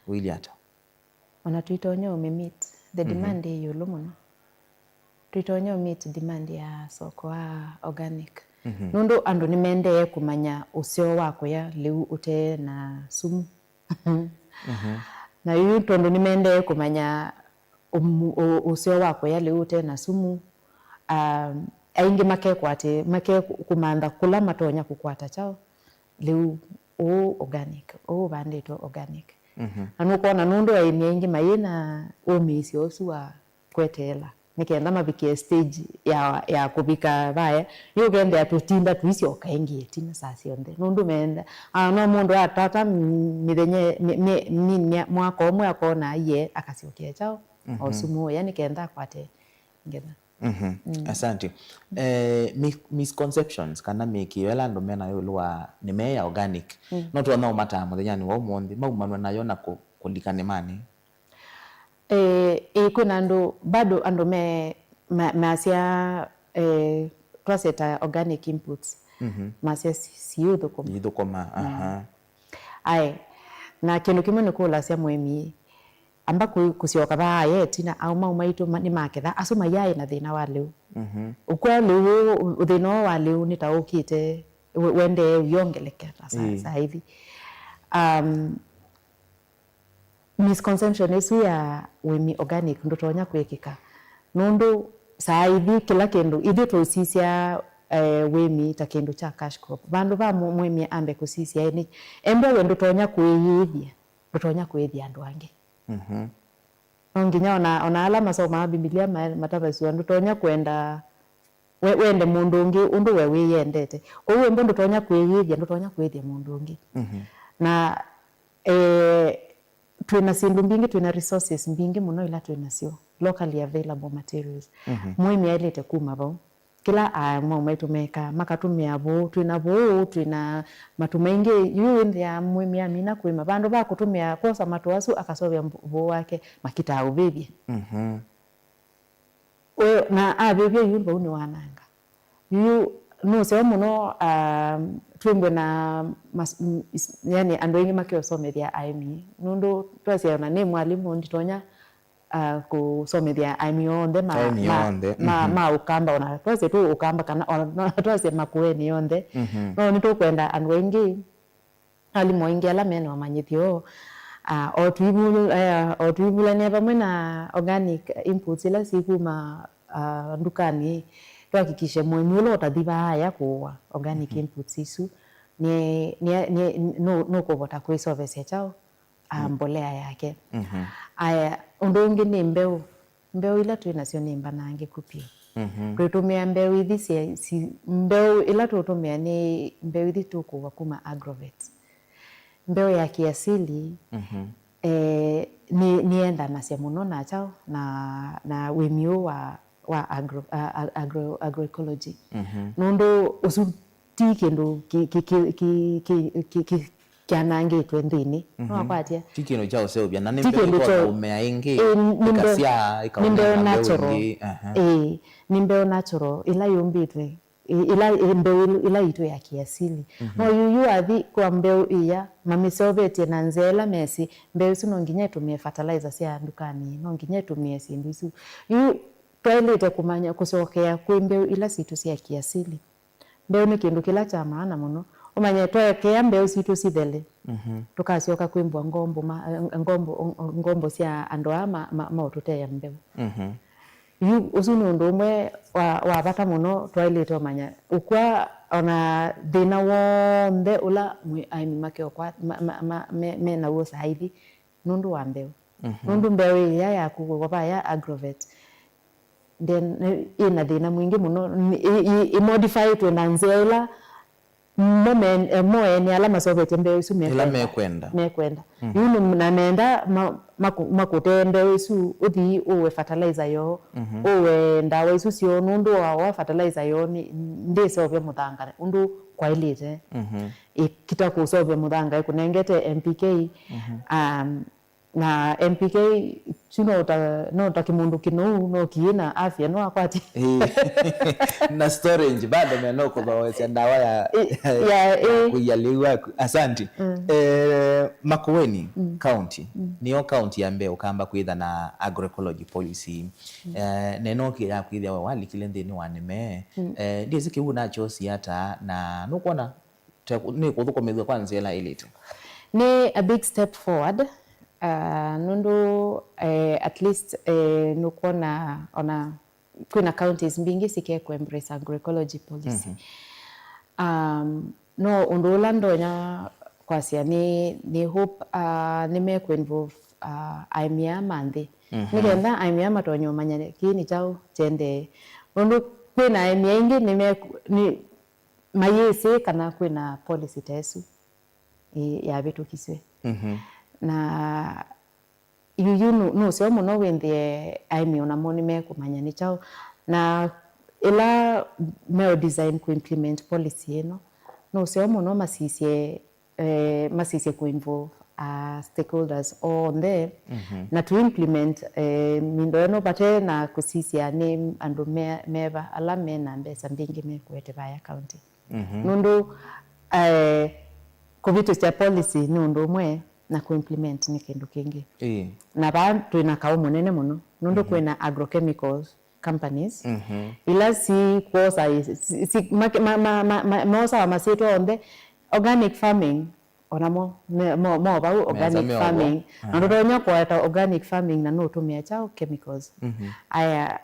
Speaker 1: Williata
Speaker 2: ona tuitonyo meet the demand yulu muno tuitonyo meet demand ya soko wa organic nundu andu nimendee kumanya usio wako ya liu ute na sumu na yu tondu nimendee kumanya usio wako ya liu ute na sumu aingi make kumanda kula matonya kukwata chao liu organic bandito organic anu kona nundu aini aingi maina umisi osu wa kwetela nikenda mabikie stage ya kubika baya yugende atutinda tuisi okaingi tina sasi onde nundu menda no mundu atata mithenye ni mwako omwe akona ye akasiokia chao osumu yani kenda kwate ngetha
Speaker 1: asante misconceptions kana mekiwela ndo mena yulwa nimeya organic no to no mata muthenyani wa umundi maumanwa nayo na kulikane mani
Speaker 2: kuna ndo bado ando masia twaseta organic inputs masia siudhukoma ai na kindu kimwe ni kula cia mwemi amba kusioka baye tina au maumaitu ni maketha asuma yai na thina wa liu ukwa liu uthina wa liu ni taukite wende yongeleketa sasa hivi misconception isu ya wemi organic ndo tonya kwekika nundu saa hivi kila kindu ithu tusisia wemi ta kindu cha cash crop bandu ba mwemi ambe kusisia ni embe wendo tonya kwithia andu ange nginya ona ala masoma Biblia matabasu ndo tonya kwenda wende mundu ungi undu we wiyendete owe mbondo tonya kwithia mundu ungi na twina sindu mbingi twina resources mbingi muno ila twina sio locally available materials mwimi ailete kuma bo kila maitumeka makatumia bo twina matumaingi yu ndia mwimi amina kwima bandu ba kutumia kosa matuasu akasovya bo wake makita ubibye na bibye yu bo ni wananga yu no se muno twimbe na yani andu ingi makiosomethia aimi nundu twasiana ni mwalimu nditonya kusomethia aimi onde ma ukamba ona twase tu ukamba kana twase makueni onde no ni tukwenda andu ingi alimu ingi ala meno manyithio otwibulania pamwe na organic inputs ila sikuma ndukani tuhakikishe mwemulo utathiba haya kuwa organic inputs isu no kubota kwisovesia chao mbolea yake aya undu ungi ni mbeu ila twinacio ni mbanangi kupia twitumia mbeu ithi mbeu ila tutumia ni mbeu ithi tukuwa kuma agrovet mbeu ya kiasili nienda nacia muno na chao na wimio wa agroecology nundu usuti kindu kianangitwe nthini no kwatia
Speaker 1: tikino chao seubia na nimbe umea ingi ikasia
Speaker 2: nimbe natural nimbe natural ila yumbitwe ila itu ya kiasili no yuyu athi kwa mbeu iya mamisovetie na nzela mesi mbeu sino nginya itumie fertilizer cia ndukani no nginya itumie sindu isu yu twailite kumanya kusokea kwi mbeu ila situ cia kiasili mbeu ni kindu kila cha maana muno umanye twekea mbeu situ cithele tukasioka kwimbwa ngombo cia andu ama maututea mbeu yu usu ni undu umwe wa bata muno twailite umanya ukwa ona thina wonthe ula aimi makiokwa mena uo saithi nundu wa mbeu nundu mbeu ya kugwa ya agrovet then ina thina mwingi muno i modify to nanzela moene ala masovete mbeu isu mekwenda yuno na menda makute mbeu isu uthi uwe fertilizer yo uwe ndawa isu sio nundu wa fertilizer yo ndi sove muthanga undu kwa ilite ikita kusove muthanga kunengete MPK na MPK chuno ta kimundu kinu no kiina afya no akwati
Speaker 1: na storage bado menoko baweza ndawa ya kuyaliwa asanti Makueni county niyo county ya Mbeya kamba kwitha na agroecology policy neno kira kwithia wali kilende ni waneme ndiye zikiu nacho siata na nukuona ni kuthukomethwa kwanza ila ilito
Speaker 2: ni a big step forward nundu at least nukuona ona kuna counties mbingi sike ku embrace agroecology policy no undula ndonya kwasia ni hope nime ku involve aimia mande nigenda aimia matonyo manyane kini chao chende nundu kwina aimia ingi ni mayese kana kwina policy tesu ya vitu kiswe na you no sio muno wendie aimi ona moni me kumanya ni chao na ila me design ku implement policy eno no sio muno masisi ku involve stakeholders on there na to implement mindo eno pate na kusisia ni andu meva ala mena mbesa mbingi me kwete vaya county nundu COVID cha policy nundu mwe na ku-implement ni kindu kingi na ba tuina kao munene muno nundu kwina agrochemicals companies ila si kosa mosa wa masito onde organic farming onamo mo ba organic farming nundu nya kwa organic farming na no tumia chao chemicals aya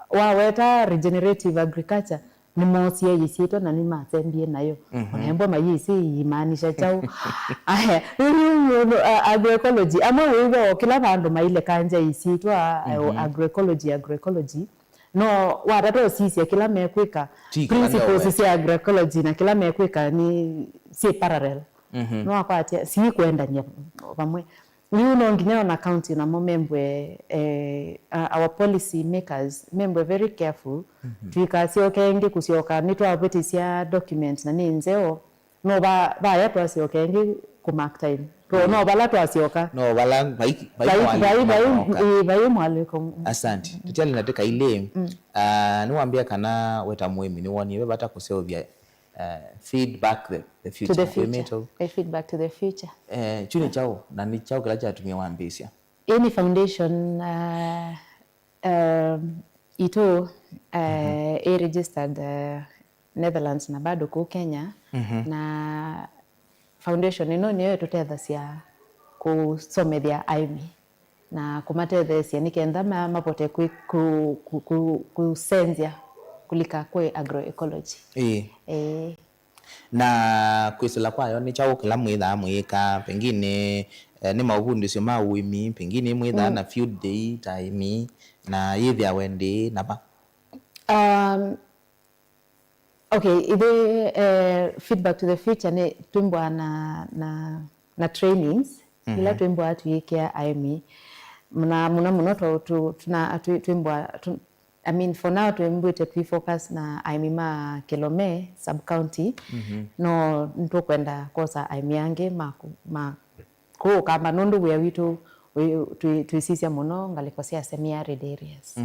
Speaker 2: wa weta regenerative agriculture ni mosia yisito na ni matembie nayo onembo mayisi imanisha chao aya agroecology ama wewe kila bandu maile kanja yisito agroecology no watato sisi kila mekwika principles si agroecology na kila mekwika ni si parallel no akwati si kwenda nya pamwe you know nginya na county na membe our policy makers membe very careful tuikasi okengi kusioka nitwabetisia documents na ninzeo no ba ya twasi okengi ku mark time to no bala twasioka
Speaker 1: no bala
Speaker 2: bai mwalikum
Speaker 1: asante tutali nataka ile niwaambia kana weta muhimi ni woni bata kuseovia feedback the future
Speaker 2: to the future feedback to the future
Speaker 1: chuni chao na ni chao kila cha tumia waambisia
Speaker 2: any foundation ito registered Netherlands na bado ku Kenya na foundation ino niyo tutetha cia kusomethia aimi na kumatethesia nikenda mapote kusenzia kulika kwe agroecology
Speaker 1: na kwisila kwayo ni chao kila mwitha mwika pengine ni mauvundi sio mauimi pengine mwitha na field day time na yithia wende na ba
Speaker 2: okay the feedback to the future ni tumbwa na trainings ila tumbwa tuikia aimi muno tuna tumbwa I mean for now we focus na aimima Kilome sub county no nto kwenda kosa aimiange ko kama nundu we witu tuisisia muno ngalikosia semi arid areas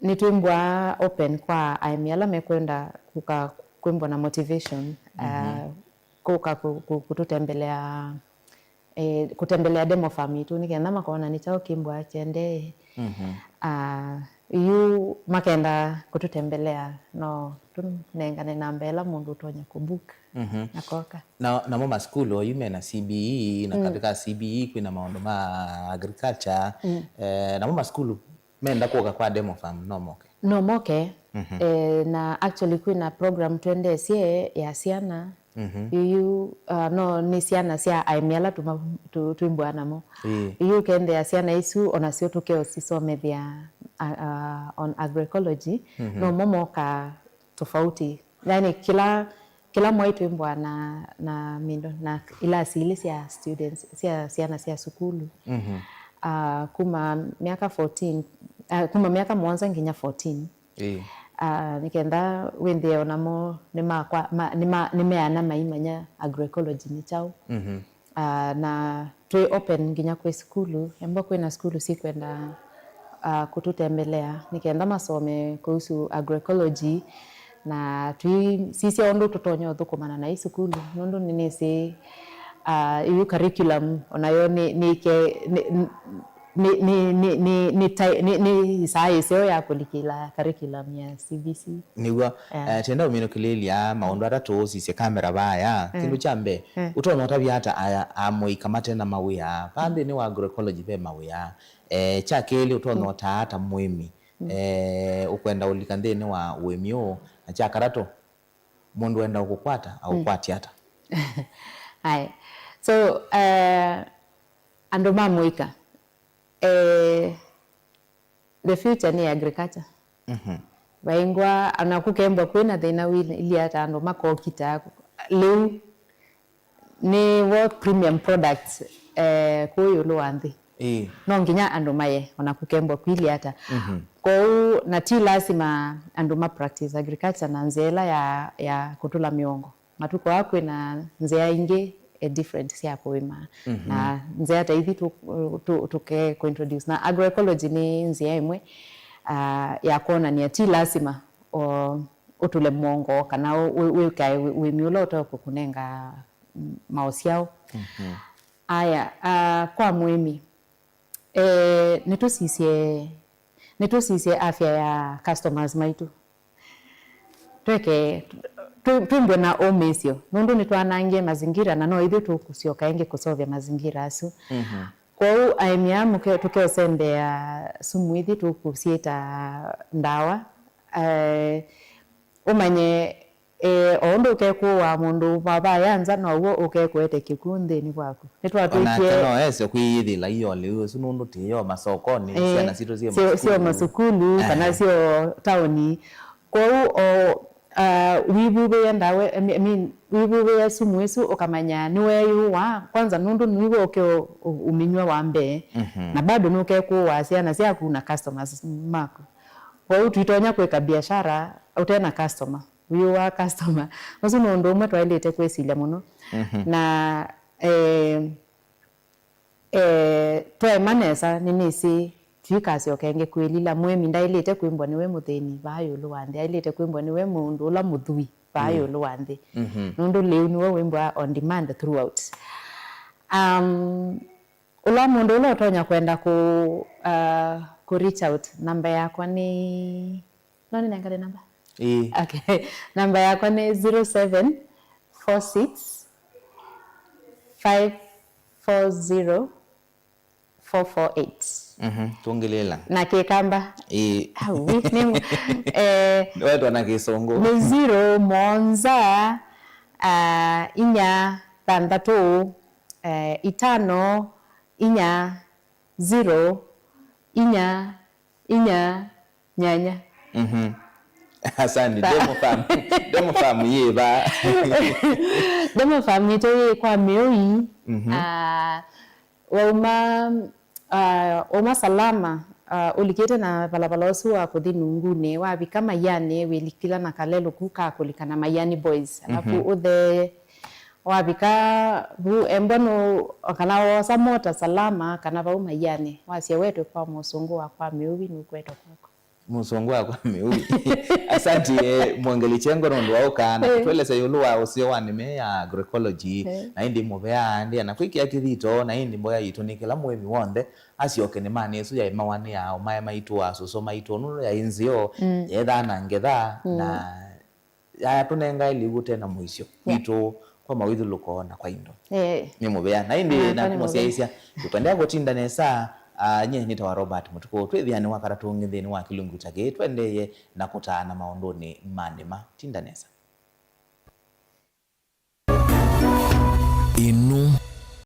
Speaker 2: ni tumbwa open kwa aimiala mekwenda kumbwa na motivation kuka kututembelea kutembelea demo farm itu nikenda makaona ni chao kimbwa chende yu makenda kututembelea no tunengane na mbela mundu tonya kubook nakoka
Speaker 1: na mama school o yume na CBE na katika CBE kuna maondo ma agriculture na mama school menda kuoka kwa demo farm no moke
Speaker 2: na actually kuna program twende sie ya siana Iyu no ni ciana cia aimiala tuimbwa namo. Iyu kende ciana isu onacio tukeo cisomethia on agroecology no momoka tofauti. Yani kila mwai tuimbwa na mindo na ila asili cia students cia ciana cia sukulu. Kuma miaka 14 kuma miaka mwanza nginya 14. Nikenda wende onamo nimeana maimanya agroecology ni chao. Na tui open nginya kwe skulu embo kwena skulu si kwenda kututembelea nikenda masome kuhusu agroecology na tui sisi ondo tutonyo thukumana na skulu nondo ninisi iyo curriculum onayo ni science ya kulikila curriculum ya CBC
Speaker 1: nigwa tenda uminokelelia maundu atatu sisi kamera baya kindu chambe utona tabiata amoi kamate na mawia pande ni wa agroecology be mawia chakeli utona ata mwemi ukwenda ulikandeni wa wemio na chakarato mundu enda ukukwata au kwati hata
Speaker 2: hai so ando mamuika the future ni agriculture. Waingwa anakukembwa kwena thina ili hata ando makokita leo ni what premium products kuyo luanthi. No nginya ando maye onakukembwa kwili hata. Kwa na ti lazima ando ma practice agriculture na nzela ya kutula miongo. Matuko wako na nzea ingi different sia poema na nzea hata hivi tuke kuintroduce na agroecology ni nzea imwe ya kuona ni ati lazima utule mwongo kana we miulo utoko kunenga maosiao aya kwa muimi nitusisie afya ya customers maitu tweke tumbwe na omesio nundu nitwanangie mazingira na no ithu tukusioka ingi kusovya mazingira asu kwa hiyo aimiamu tukeo sembe ya sumu ithi tukusieta ndawa umanye ondo ukekuwa mundu baba yanza no wo ukekwete kikundi ni kwako nitwatuikie
Speaker 1: no ese kwiyithila iyo liu sunundu tiyo masokoni ciana citu
Speaker 2: sio masukulu kana sio tauni kwa hiyo wibuwe ndawe wibuwe sumu isu ukamanya niwe yuwa kwanza nundu niwe ukeo uminywa wambe na bado nuke kuwa ciana cia kuna customers mako kwa hiyo twitonya kweka biashara utena customer wiwa customer usu nundu umwe twaendete kwesilia muno na twa manesa ninisi twikasi okenge kwelila mwemi ndailete kwimbwa niwe mutheni bayo luwande ailete kwimbwa niwe mundu ula muthui bayo luwande nundu leo niwe wimbwa on demand throughout ula mundu ula utonya kwenda ku reach out namba yakwa ni nani nangale namba okay namba yakwa ni 0746 540 448
Speaker 1: tungilela
Speaker 2: na kikamba weekname
Speaker 1: wetu na kisongo
Speaker 2: ni 0 monza inya tandatu itano inya 0 inya nyanya
Speaker 1: asante demo famu yeba
Speaker 2: demo famu ite kwa mioi Oma salama ulikete na balabala osu wa kuthi nungune wabi kama yane welikila na kalelo kuka kulikana mayani boys alafu uthe wabika bu embono okala osa mota salama kana ba mayane wasia wetu kwa musungu wa kwa miubi nukweto kwako
Speaker 1: musungu wa kwa miubi asante mwangeli chengo ndo wauka na twelesa yuluwa usio wanime ya agroecology na indi mubea ndi na kwiki akithito na indi mboya yitunikela mwemi wonde asioke ne mane su ya mawane ya omaya maitu asuso maitu nulo ya inzio yetha na ngetha na ya tunenga iligute na muisio itu kwa mawithu lukona kwa indo ni mubea na indi na kumosiaisia tupendea kutinda nesa nye nita wa Robert mutuko twithiani wakara tungithini wa kilungu chake twendeye na kutana maondoni manema tindanesa